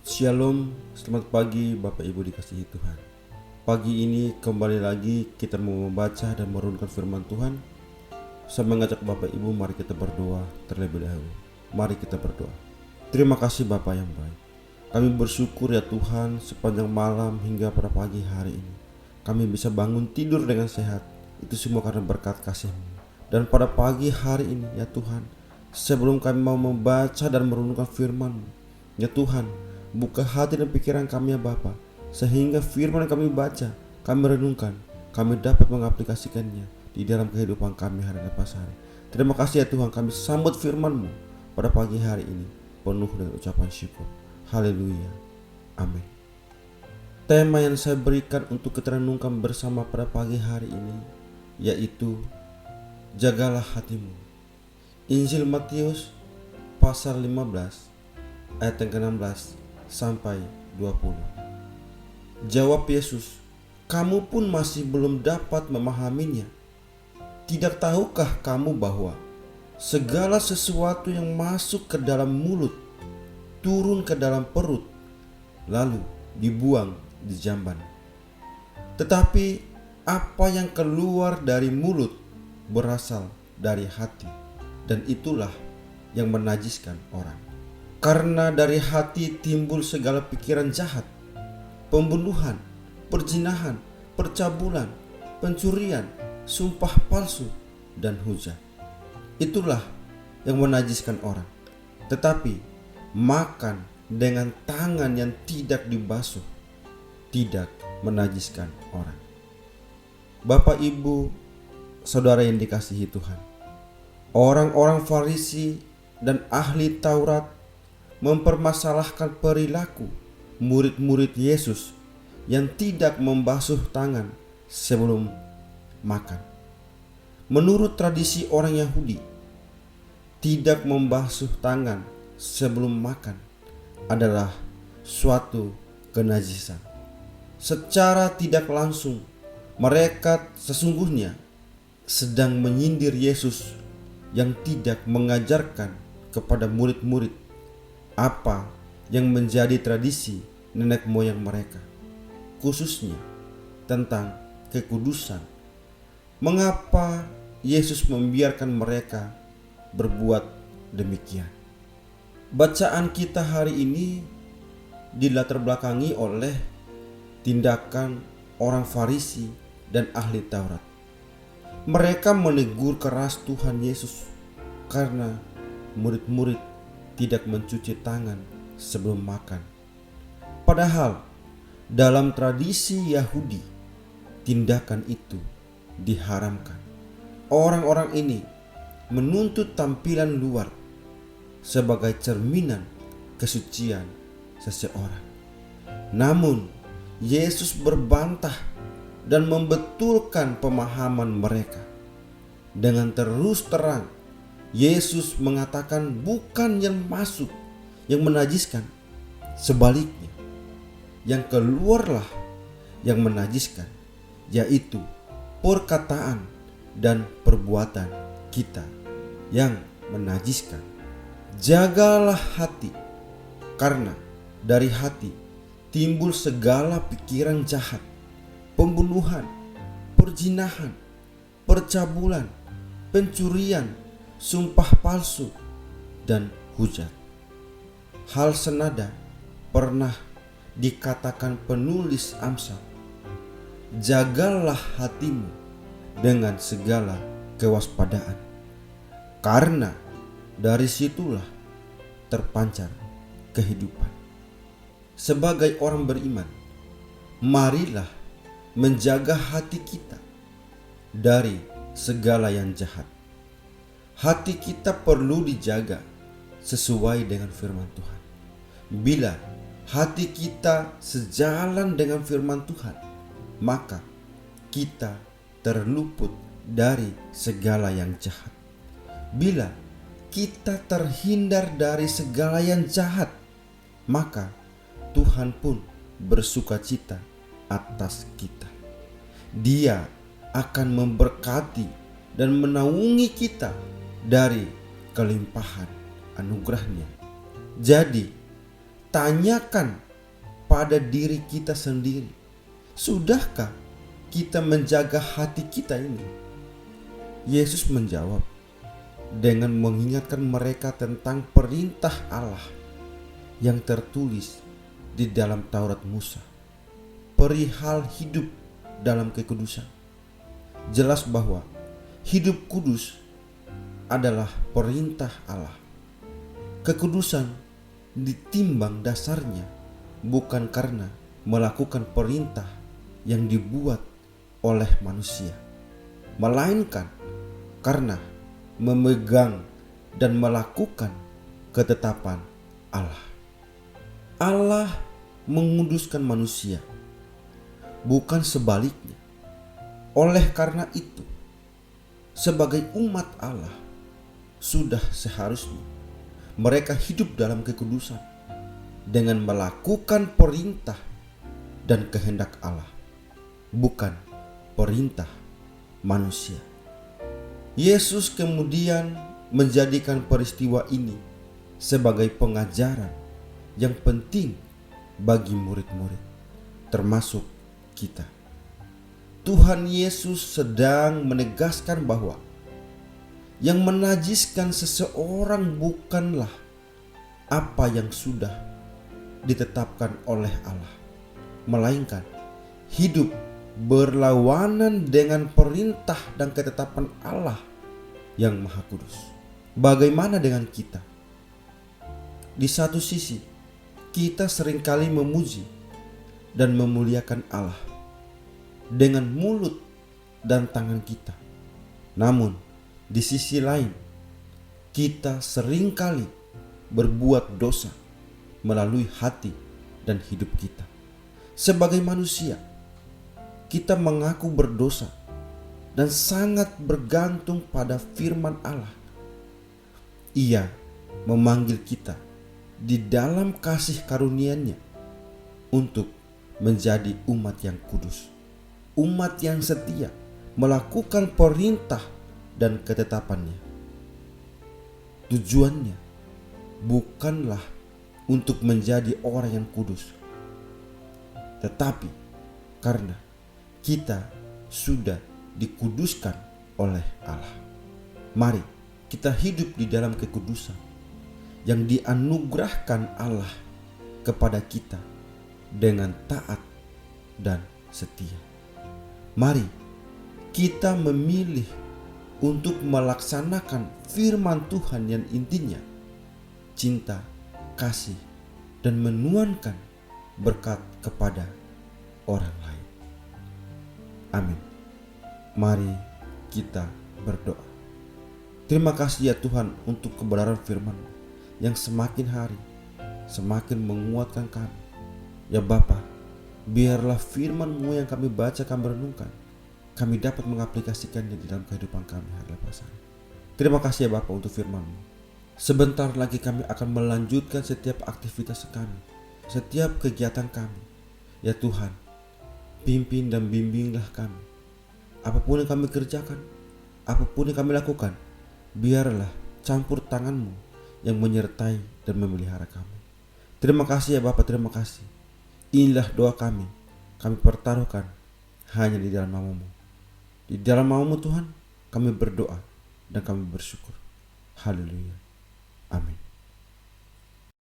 Shalom, selamat pagi Bapak Ibu dikasihi Tuhan. Pagi ini kembali lagi kita mau membaca dan merenungkan firman Tuhan. Saya mengajak Bapak Ibu, mari kita berdoa terlebih dahulu. Mari kita berdoa. Terima kasih Bapak yang baik. Kami bersyukur ya Tuhan, sepanjang malam hingga pada pagi hari ini kami bisa bangun tidur dengan sehat. Itu semua karena berkat kasih-Mu. Dan pada pagi hari ini ya Tuhan, sebelum kami mau membaca dan merenungkan firman-Mu, ya Tuhan, buka hati dan pikiran kami ya Bapa, sehingga firman yang kami baca, kami renungkan, kami dapat mengaplikasikannya di dalam kehidupan kami hari lepas hari. Terima kasih ya Tuhan, kami sambut firman-Mu pada pagi hari ini penuh dengan ucapan syukur. Haleluya. Amin. Tema yang saya berikan untuk kita renungkan bersama pada pagi hari ini yaitu jagalah hatimu. Injil Matius pasal 15 ayat yang ke-16 sampai 20. Jawab Yesus, "Kamu pun masih belum dapat memahaminya. Tidak tahukah kamu bahwa segala sesuatu yang masuk ke dalam mulut turun ke dalam perut, lalu dibuang di jamban? Tetapi apa yang keluar dari mulut berasal dari hati, dan itulah yang menajiskan orang. Karena dari hati timbul segala pikiran jahat, pembunuhan, perzinahan, percabulan, pencurian, sumpah palsu, dan hujat. Itulah yang menajiskan orang. Tetapi makan dengan tangan yang tidak dibasuh tidak menajiskan orang." Bapak, Ibu, saudara yang dikasihi Tuhan, orang-orang Farisi dan ahli Taurat mempermasalahkan perilaku murid-murid Yesus yang tidak membasuh tangan sebelum makan. Menurut tradisi orang Yahudi, tidak membasuh tangan sebelum makan adalah suatu kenajisan. Secara tidak langsung, mereka sesungguhnya sedang menyindir Yesus yang tidak mengajarkan kepada murid-murid apa yang menjadi tradisi nenek moyang mereka, khususnya tentang kekudusan. Mengapa Yesus membiarkan mereka berbuat demikian? Bacaan kita hari ini dilatar belakangi oleh tindakan orang Farisi dan ahli Taurat. Mereka menegur keras Tuhan Yesus karena murid-murid tidak mencuci tangan sebelum makan. Padahal dalam tradisi Yahudi, tindakan itu diharamkan. Orang-orang ini menuntut tampilan luar sebagai cerminan kesucian seseorang. Namun Yesus berbantah dan membetulkan pemahaman mereka. Dengan terus terang Yesus mengatakan bukan yang masuk yang menajiskan, sebaliknya yang keluarlah yang menajiskan, yaitu perkataan dan perbuatan kita yang menajiskan. Jagalah hati, karena dari hati timbul segala pikiran jahat, pembunuhan, perzinahan, percabulan, pencurian, sumpah palsu, dan hujat. Hal senada pernah dikatakan penulis Amsal, "Jagalah hatimu dengan segala kewaspadaan, karena dari situlah terpancar kehidupan." Sebagai orang beriman, marilah menjaga hati kita dari segala yang jahat. Hati kita perlu dijaga sesuai dengan firman Tuhan. Bila hati kita sejalan dengan firman Tuhan, maka kita terluput dari segala yang jahat. Bila kita terhindar dari segala yang jahat, maka Tuhan pun bersukacita atas kita. Dia akan memberkati dan menaungi kita dari kelimpahan anugerahnya. Jadi Tanyakan pada diri kita sendiri, sudahkah kita menjaga hati kita ini? Yesus menjawab dengan mengingatkan mereka tentang perintah Allah yang tertulis di dalam Taurat Musa, perihal hidup dalam kekudusan. Jelas bahwa hidup kudus adalah perintah Allah. Kekudusan ditimbang dasarnya bukan karena melakukan perintah yang dibuat oleh manusia, melainkan karena memegang dan melakukan ketetapan Allah. Allah menguduskan manusia, bukan sebaliknya. Oleh karena itu, sebagai umat Allah, sudah seharusnya mereka hidup dalam kekudusan dengan melakukan perintah dan kehendak Allah, bukan perintah manusia. Yesus kemudian menjadikan peristiwa ini sebagai pengajaran yang penting bagi murid-murid, termasuk kita. Tuhan Yesus sedang menegaskan bahwa yang menajiskan seseorang bukanlah apa yang sudah ditetapkan oleh Allah, melainkan hidup berlawanan dengan perintah dan ketetapan Allah yang Maha Kudus. Bagaimana dengan kita? Di satu sisi, kita seringkali memuji dan memuliakan Allah dengan mulut dan tangan kita. Namun, di sisi lain, kita seringkali berbuat dosa melalui hati dan hidup kita. Sebagai manusia, kita mengaku berdosa dan sangat bergantung pada firman Allah. Ia memanggil kita di dalam kasih karunia-Nya untuk menjadi umat yang kudus, umat yang setia, melakukan perintah dan ketetapannya. Tujuannya bukanlah untuk menjadi orang yang kudus, tetapi karena kita sudah dikuduskan oleh Allah. Mari kita hidup di dalam kekudusan yang dianugerahkan Allah kepada kita dengan taat dan setia. Mari kita memilih untuk melaksanakan firman Tuhan yang intinya cinta, kasih, dan menuankan berkat kepada orang lain. Amin. Mari kita berdoa. Terima kasih ya Tuhan untuk kebenaran firman-Mu yang semakin hari semakin menguatkan kami. Ya Bapa, biarlah firman-Mu yang kami baca, kami renungkan, kami dapat mengaplikasikannya di dalam kehidupan kami hari lepas hari. Terima kasih ya Bapa untuk firman-Mu. Sebentar lagi kami akan melanjutkan setiap aktivitas kami, setiap kegiatan kami. Ya Tuhan, pimpin dan bimbinglah kami. Apapun yang kami kerjakan, apapun yang kami lakukan, biarlah campur tangan-Mu yang menyertai dan memelihara kami. Terima kasih ya Bapa, terima kasih. Inilah doa kami pertaruhkan hanya di dalam nama-Mu. Di dalam nama-Mu Tuhan, kami berdoa dan kami bersyukur. Haleluya.